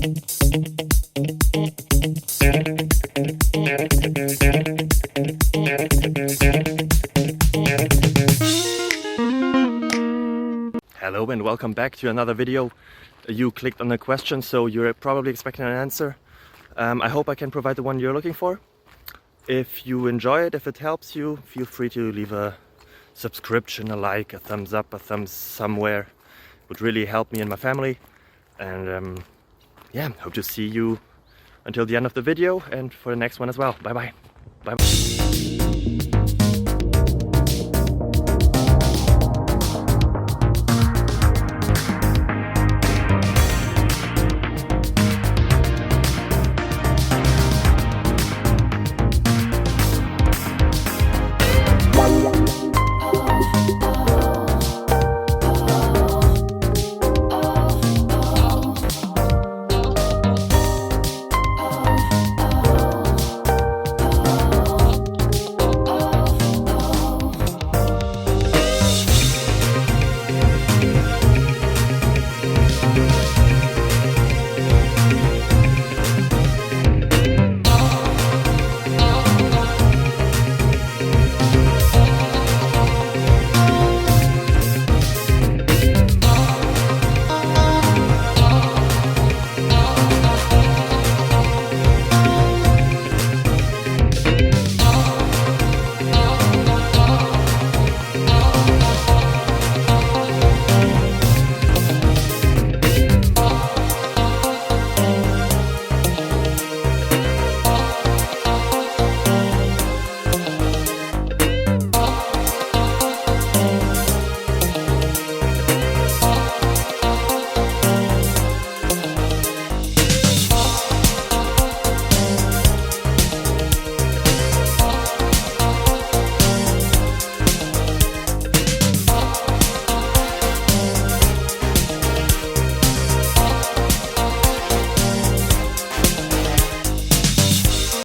Hello and welcome back to another video. You clicked on a question, so you're probably expecting an answer. I hope I can provide the one you're looking for. If you enjoy it, if it helps you, feel free to leave a subscription, a like, a thumbs up, a thumbs somewhere. It would really help me and my family. And yeah, hope to see you until the end of the video and for the next one as well. Bye bye. Bye bye.